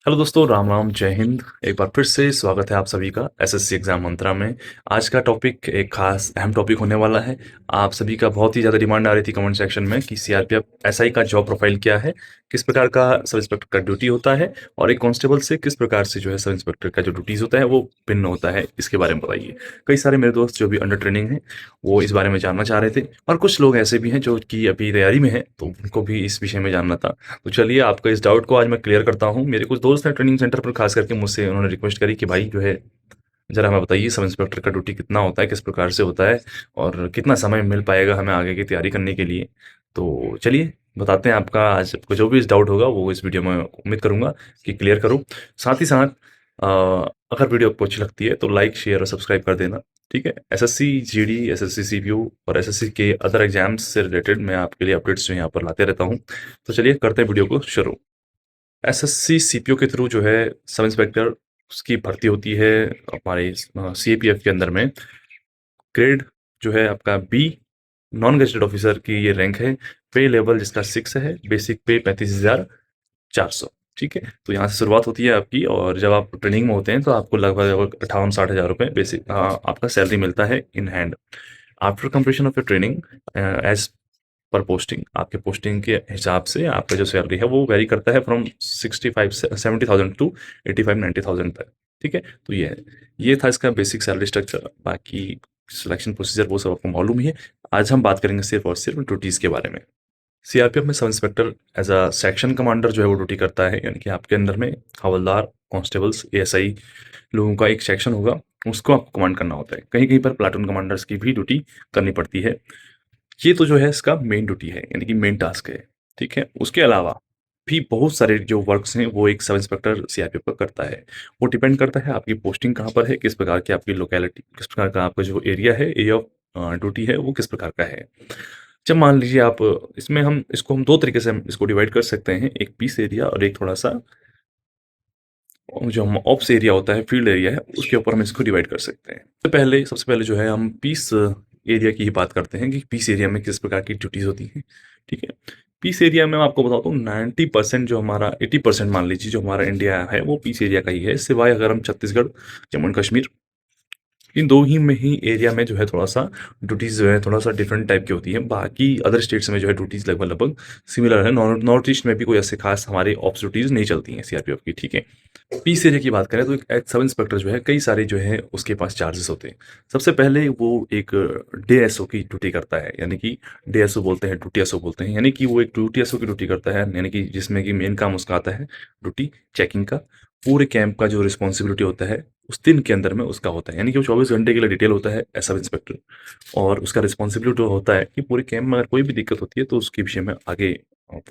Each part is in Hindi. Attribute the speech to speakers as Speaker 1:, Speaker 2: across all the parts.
Speaker 1: हेलो दोस्तों, राम राम, जय हिंद। एक बार फिर से स्वागत है आप सभी का एसएससी एग्जाम मंत्रा में। आज का टॉपिक एक खास अहम टॉपिक होने वाला है। आप सभी का बहुत ही ज़्यादा डिमांड आ रही थी कमेंट सेक्शन में कि सीआरपीएफ एसआई का जॉब प्रोफाइल क्या है, किस प्रकार का सब इंस्पेक्टर का ड्यूटी होता है और एक कांस्टेबल से किस प्रकार से जो है सब इंस्पेक्टर का जो ड्यूटीज़ होता है वो भिन्न होता है, इसके बारे में बताइए। कई सारे मेरे दोस्त जो भी अंडर ट्रेनिंग हैं वो इस बारे में जानना चाह रहे थे और कुछ लोग ऐसे भी हैं जो कि अभी तैयारी में हैं, तो उनको भी इस विषय में जानना था। तो चलिए आपका इस डाउट को आज मैं क्लियर करता हूँ। मेरे कुछ दोस्त हैं ट्रेनिंग सेंटर पर, खास करके मुझसे उन्होंने रिक्वेस्ट करी कि भाई जो है ज़रा हमें बताइए सब इंस्पेक्टर का ड्यूटी कितना होता है, किस प्रकार से होता है और कितना समय मिल पाएगा हमें आगे की तैयारी करने के लिए। तो चलिए बताते हैं। आपका आज आपको जो भी इस डाउट होगा वो इस वीडियो में उम्मीद करूँगा कि क्लियर करूँ। साथ ही साथ अगर वीडियो आपको अच्छी लगती है तो लाइक, शेयर और सब्सक्राइब कर देना। ठीक है। एसएससी जीडी, एसएससी सीपीयू और एसएससी के अदर एग्जाम्स से रिलेटेड मैं आपके लिए अपडेट्स जो यहाँ पर लाते रहता हूँ। तो चलिए करते हैं वीडियो को शुरू। एसएससी सीपीओ के थ्रू जो है सब इंस्पेक्टर उसकी भर्ती होती है हमारे सीएपीएफ के अंदर में। ग्रेड जो है आपका बी, नॉन गेजेटेड ऑफिसर की ये रैंक है। पे लेवल जिसका 6 है, बेसिक पे 35,400। ठीक है। तो यहाँ से शुरुआत होती है आपकी और जब आप ट्रेनिंग में होते हैं तो आपको लगभग 58-60 हज़ार रुपये बेसिक आपका सैलरी मिलता है in hand. After completion of your training as per posting, आपके पोस्टिंग के हिसाब से आपका जो सैलरी है वो वेरी करता है फ्रॉम 65-70,000 टू 85-90,000 तक। ठीक है। तो ये है, ये था इसका बेसिक सैलरी स्ट्रक्चर। बाकी सिलेक्शन प्रोसीजर वो सब आपको मालूम ही है। आज हम बात करेंगे सिर्फ और सिर्फ ड्यूटीज़ के बारे में। सीआरपीएफ में sub inspector as a section commander जो है वो ड्यूटी करता है, यानी कि आपके अंदर में हवलदार, कांस्टेबल्स, एएसआई लोगों का एक सेक्शन होगा, उसको आपको कमांड करना होता है। कहीं कहीं पर प्लाटून कमांडर्स की भी ड्यूटी करनी पड़ती है। ये तो जो है इसका मेन ड्यूटी है, यानी कि मेन टास्क है। ठीक है। उसके अलावा भी बहुत सारे जो वर्क्स हैं वो एक सब इंस्पेक्टर सीआरपीएफ पर करता है। वो डिपेंड करता है आपकी पोस्टिंग कहाँ पर है, किस प्रकार की आपकी लोकेलिटी, किस प्रकार का आपका जो एरिया है, एरिया ऑफ ड्यूटी है वो किस प्रकार का है। जब मान लीजिए आप इसमें हम दो तरीके से हम इसको डिवाइड कर सकते हैं, एक पीस एरिया और एक थोड़ा सा जो हम ऑप्स एरिया होता है, फील्ड एरिया है, उसके ऊपर हम इसको डिवाइड कर सकते हैं। सबसे पहले जो है हम पीस एरिया की ही बात करते हैं कि पीस एरिया में किस प्रकार की ड्यूटीज़ होती हैं। ठीक है। पीस एरिया में मैं आपको बताता हूँ 90% जो हमारा 80% मान लीजिए जो हमारा इंडिया है वो पीस एरिया का ही है, सिवाय अगर हम छत्तीसगढ़, जम्मू एंड कश्मीर, इन 2 ही में ही एरिया में जो है थोड़ा-सा ड्यूटीज़ जो है थोड़ा-सा डिफरेंट टाइप की होती हैं। बाकी अदर स्टेट्स में जो है ड्यूटीज़ लगभग-लगभग सिमिलर है। नॉर्थ ईस्ट में भी कोई ऐसे खास हमारे ऑप्स ड्यूटीज़ नहीं चलती हैं सीआरपीएफ की। ठीक है। पीस एरिया की बात करें तो एक सब इंस्पेक्टर जो है कई सारे जो है उसके पास चार्जेस होते हैं। सबसे पहले वो एक डे एसओ की ड्यूटी करता है, यानी कि डे एसओ बोलते हैं, ड्यूटी एसओ बोलते हैं, यानी कि वो एक ड्यूटी एसओ की ड्यूटी करता है, यानी कि जिसमें कि मेन काम उसका आता है ड्यूटी चेकिंग का। पूरे कैंप का जो रिस्पॉन्सिबिलिटी होता है उस दिन के अंदर में उसका होता है, यानी कि वो 24 घंटे के लिए डिटेल होता है सब इंस्पेक्टर। और उसका रिस्पॉन्सिबिलिटी होता है कि पूरे कैंप में अगर कोई भी दिक्कत होती है तो उसके विषय में आगे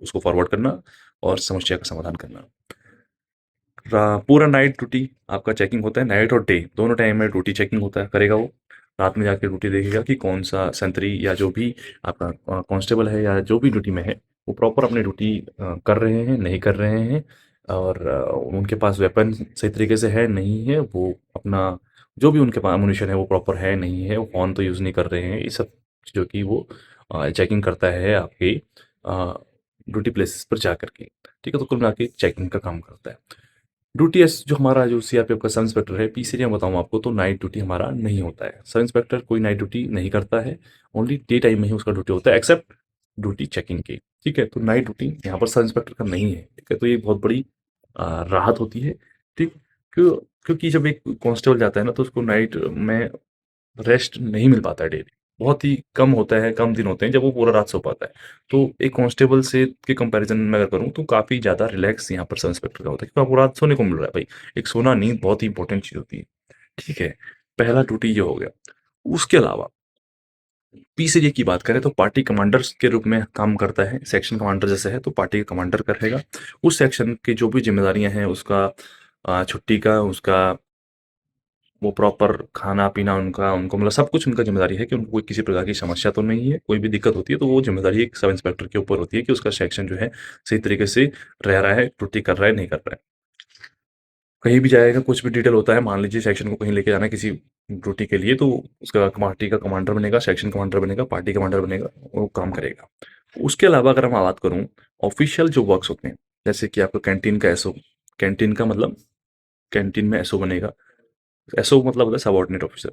Speaker 1: उसको फॉरवर्ड करना और समस्या का समाधान करना। पूरा नाइट ड्यूटी आपका चेकिंग होता है, नाइट और डे दोनों टाइम में ड्यूटी चेकिंग होता है, करेगा वो। रात में जाके ड्यूटी देखेगा कि कौन सा संतरी या जो भी आपका कांस्टेबल है या जो भी ड्यूटी में है वो प्रॉपर अपनी ड्यूटी कर रहे हैं, नहीं कर रहे हैं, और उनके पास वेपन सही तरीके से है, नहीं है, वो अपना जो भी उनके पास एमुनिशन है वो प्रॉपर है, नहीं है, वो फ़ोन तो यूज़ नहीं कर रहे हैं, ये सब चीज़ों की वो चेकिंग करता है आपके ड्यूटी प्लेसेस पर जा करके। ठीक है। तो कुल मिला के चेकिंग का काम करता है। ड्यूटी एस जो हमारा जो सीआरपीएफ का सब इंस्पेक्टर है, पीस एरिया में बताऊँ आपको तो नाइट ड्यूटी हमारा नहीं होता है। सब इंस्पेक्टर कोई नाइट ड्यूटी नहीं करता है, ओनली डे टाइम में ही उसका ड्यूटी होता है, एक्सेप्ट ड्यूटी चेकिंग की। ठीक है। तो नाइट ड्यूटी यहाँ पर सब इंस्पेक्टर का नहीं है। ठीक है। तो ये बहुत बड़ी राहत होती है। ठीक। क्योंकि जब एक कांस्टेबल जाता है ना तो उसको नाइट में रेस्ट नहीं मिल पाता है डेली। बहुत ही कम होता है, कम दिन होते हैं जब वो पूरा रात सो पाता है। तो एक कांस्टेबल से के कंपैरिज़न में अगर करूँ तो काफ़ी ज़्यादा रिलैक्स यहाँ पर सब इंस्पेक्टर का होता है, क्योंकि आपको रात सोने को मिल रहा है भाई। एक सोना, नींद बहुत ही इंपॉर्टेंट चीज़ होती है। ठीक है। पहला ड्यूटी ये हो गया। उसके अलावा पीसीजे की बात करें तो पार्टी कमांडर्स के रूप में काम करता है। सेक्शन कमांडर जैसे है तो पार्टी का कमांडर का रहेगा। उस सेक्शन की जो भी ज़िम्मेदारियाँ हैं उसका छुट्टी का, उसका वो प्रॉपर खाना-पीना उनका, उनको मतलब सब कुछ उनका ज़िम्मेदारी है कि उनको कोई किसी प्रकार की समस्या तो नहीं है, कोई भी दिक्कत होती है तो वो ज़िम्मेदारी एक सब इंस्पेक्टर के ऊपर होती है कि उसका सेक्शन जो है सही तरीके से रह रहा है, ड्यूटी कर रहा है, नहीं कर रहा है। कहीं भी जाएगा, कुछ भी डिटेल होता है, मान लीजिए सेक्शन को कहीं लेके जाना है किसी ड्यूटी के लिए, तो उसका पार्टी का कमांडर बनेगा, सेक्शन कमांडर बनेगा, पार्टी कमांडर बनेगा, वो काम करेगा। उसके अलावा अगर मैं बात करूँ ऑफ़िशियल जो वर्क्स होते हैं, जैसे कि आपका कैंटीन का एसओ, कैंटीन का मतलब कैंटीन में एसओ बनेगा। एसओ मतलब होता है सबऑर्डिनेट ऑफिसर।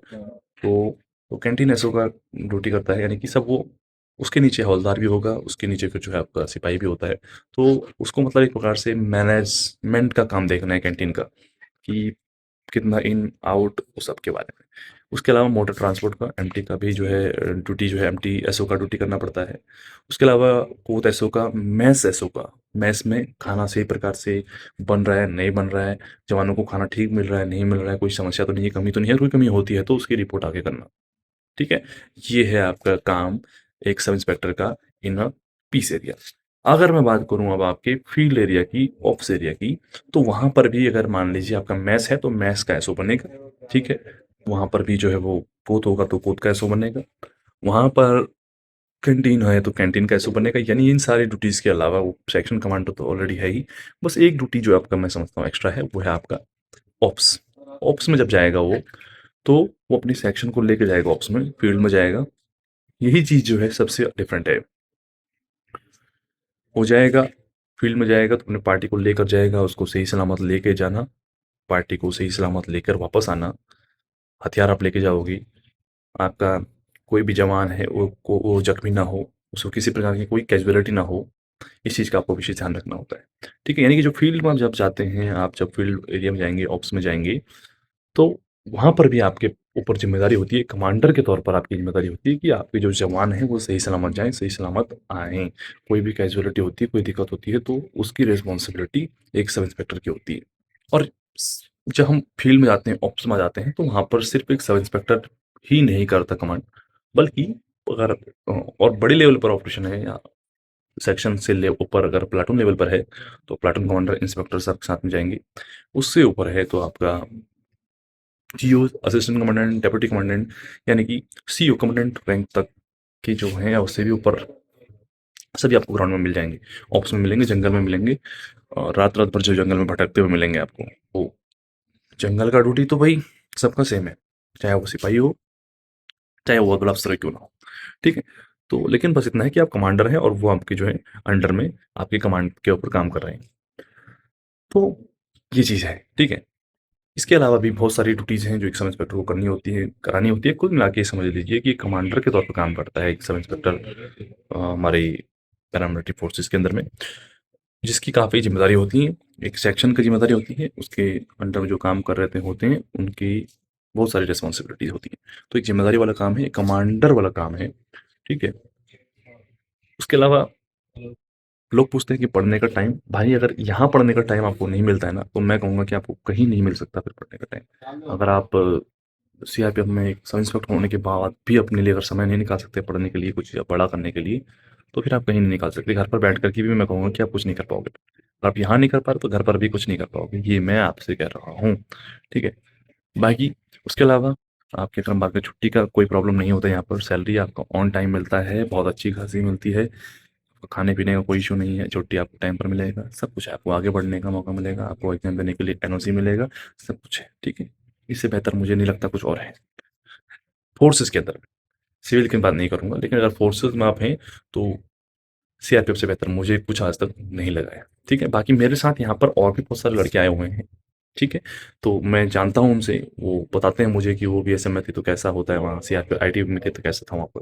Speaker 1: तो कैंटीन एसओ का ड्यूटी करता है, यानी कि सब वो उसके नीचे हवलदार भी होगा, उसके नीचे फिर जो है आपका सिपाही भी होता है। तो उसको मतलब एक प्रकार से मैनेजमेंट का काम देखना है कैंटीन का, कि कितना इन आउट उस सब के बारे में। उसके अलावा मोटर ट्रांसपोर्ट का एमटी का भी जो है ड्यूटी जो है एमटी एसओ का ड्यूटी करना पड़ता है। उसके अलावा कोत एसओ का, मैस एसओ का, मैस में खाना सही प्रकार से बन रहा है नहीं बन रहा है, जवानों को खाना ठीक मिल रहा है नहीं मिल रहा है, कोई समस्या तो नहीं है, कमी तो नहीं है, कोई कमी होती है तो उसकी रिपोर्ट आगे करना। ठीक है, ये है आपका काम एक सब इंस्पेक्टर का इन अ पीस एरिया। अगर मैं बात करूं अब आपके फील्ड एरिया की, ऑप्स एरिया की, तो वहां पर भी अगर मान लीजिए आपका मैस है तो मैस का एसओ बनेगा। ठीक है, वहां पर भी जो है वो कोत होगा तो कोत का एसओ बनेगा। वहां पर कैंटीन है तो कैंटीन का एसओ बनेगा। यानी इन सारी ड्यूटीज के अलावा वो सेक्शन कमांडर तो ऑलरेडी है ही, बस एक ड्यूटी जो आपका मैं समझता हूँ एक्स्ट्रा है वो है आपका ऑप्स। ऑप्स में जब जाएगा वो, तो वो अपनी सेक्शन को लेके जाएगा, ऑप्स में फील्ड में जाएगा। यही चीज़ जो है सबसे डिफरेंट है। हो जाएगा, फील्ड में जाएगा तो अपने पार्टी को लेकर जाएगा, उसको सही सलामत लेके जाना, पार्टी को सही सलामत लेकर वापस आना। हथियार आप लेके जाओगे, आपका कोई भी जवान है वो जख्मी ना हो, उसको किसी प्रकार की कोई कैजुअलिटी ना हो, इस चीज़ का आपको विशेष ध्यान रखना होता है। ठीक है, यानी कि जो फील्ड में आप जब जाते हैं, आप जब फील्ड एरिया में जाएंगे, ऑप्स में जाएंगे, तो वहाँ पर भी आपके ऊपर ज़िम्मेदारी होती है, कमांडर के तौर पर आपकी ज़िम्मेदारी होती है कि आपके जो जवान हैं वो सही सलामत जाएँ, सही सलामत आएँ। कोई भी कैज़ुअलिटी होती है, कोई दिक्कत होती है तो उसकी रिस्पॉन्सिबिलिटी एक सब इंस्पेक्टर की होती है। और स जब हम फील्ड में जाते हैं, ऑप्स में जाते हैं, तो वहाँ पर सिर्फ़ एक सब इंस्पेक्टर ही नहीं करता कमांड, बल्कि अगर और बड़े लेवल पर ऑपरेशन है या सेक्शन से ले ऊपर अगर प्लाटून लेवल पर है, तो प्लाटून कमांडर, इंस्पेक्टर सब साथ में जाएँगे। उससे ऊपर है तो आपका जीओ, असिस्टेंट कमांडेंट, डेप्यूटी कमांडेंट, यानी कि सीओ कमांडेंट रैंक तक के जो हैं या उससे भी ऊपर सभी आपको ग्राउंड में मिल जाएँगे। ऑप्स में मिलेंगे, जंगल में मिलेंगे, और रात-रात भर जो जंगल में भटकते हुए मिलेंगे आपको। वो जंगल का ड्यूटी तो भई सबका सेम है, चाहे वो सिपाही हो, चाहे वो बहुत बड़ा अफ़सर क्यों ना हो। ठीक है? तो लेकिन बस इतना है कि आप कमांडर हैं और वो आपके जो है अंडर में आपकी कमांड के ऊपर काम कर रहे हैं। तो ये चीज़ है, ठीक है? इसके अलावा भी बहुत सारी ड्यूटीज़ हैं जो एक सब इंस्पेक्टर को करनी होती है, करानी होती है। कुल मिला के समझ लीजिए कि कमांडर के तौर पे काम करता है एक सब इंस्पेक्टर हमारी पैरामिलिट्री फोर्सेस के अंदर में, जिसकी काफ़ी ज़िम्मेदारी होती है। एक सेक्शन की ज़िम्मेदारी होती है, उसके अंडर में जो काम कर रहे होते हैं, उनकी बहुत सारी रिस्पॉन्सिबिलिटीज़ होती हैं। तो एक ज़िम्मेदारी वाला काम है, एक कमांडर वाला काम है, ठीक है? उसके अलावा लोग पूछते हैं कि पढ़ने का टाइम, भाई अगर यहाँ पढ़ने का टाइम आपको नहीं मिलता है ना, तो मैं कहूँगा कि आपको कहीं नहीं मिल सकता फिर पढ़ने का टाइम। अगर आप सीआरपीएफ में एक सब इंस्पेक्टर होने के बाद भी अपने लिए अगर समय नहीं निकाल सकते पढ़ने के लिए, कुछ या बड़ा करने के लिए, तो फिर आप कहीं नहीं निकाल सकते। घर पर बैठ कर के भी मैं कहूँगा कि आप कुछ नहीं कर पाओगे। अगर आप यहाँ नहीं कर पा रहे तो घर पर भी कुछ नहीं कर पाओगे, ये मैं आपसे कह रहा हूँ, ठीक है? बाकी उसके अलावा आपके अगर बाद में छुट्टी का कोई प्रॉब्लम नहीं होता है, यहाँ पर सैलरी आपको ऑन टाइम मिलता है, बहुत अच्छी खासी मिलती है। खाने-पीने का कोई इश्यू नहीं है, छुट्टी आपको टाइम पर मिलेगा, सब कुछ है। आपको आगे बढ़ने का मौका मिलेगा, आपको एग्ज़ाम देने के लिए एनओसी मिलेगा, सब कुछ है, ठीक है? इससे बेहतर मुझे नहीं लगता कुछ और है। फ़ोर्सेस के अंदर, सिविल की बात नहीं करूँगा, लेकिन अगर फ़ोर्सेस में आप हैं, तो सीआरपीएफ से बेहतर मुझे कुछ आज तक नहीं लगा है, ठीक है? बाकी मेरे साथ यहाँ पर और भी बहुत सारे लड़के आए हुए हैं, ठीक है? तो मैं जानता हूँ उनसे, वो बताते हैं मुझे कि वो बीएसएफ में थे तो कैसा होता है वहाँ, सीआरपीएफ आईटी में थे तो कैसा था वहाँ पर।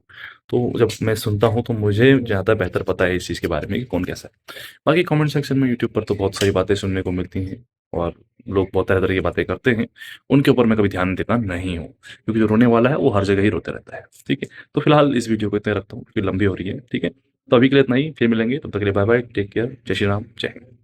Speaker 1: तो जब मैं सुनता हूँ तो मुझे ज़्यादा बेहतर पता है इस चीज़ के बारे में कि कौन कैसा है। बाकी कमेंट सेक्शन में यूट्यूब पर तो बहुत सारी बातें सुनने को मिलती हैं और लोग बहुत तरह-तरह की बातें करते हैं, उनके ऊपर मैं कभी ध्यान देता नहीं हूँ, क्योंकि जो रोने वाला है वो हर जगह ही रोते रहता है, ठीक है? तो फिलहाल इस वीडियो को इतना रखता हूँ, क्योंकि लंबी हो रही है, ठीक है? तो अभी के लिए इतना ही, फिर मिलेंगे, तब तक के लिए बाय-बाय, टेक केयर, जय श्री राम, जय हिंद।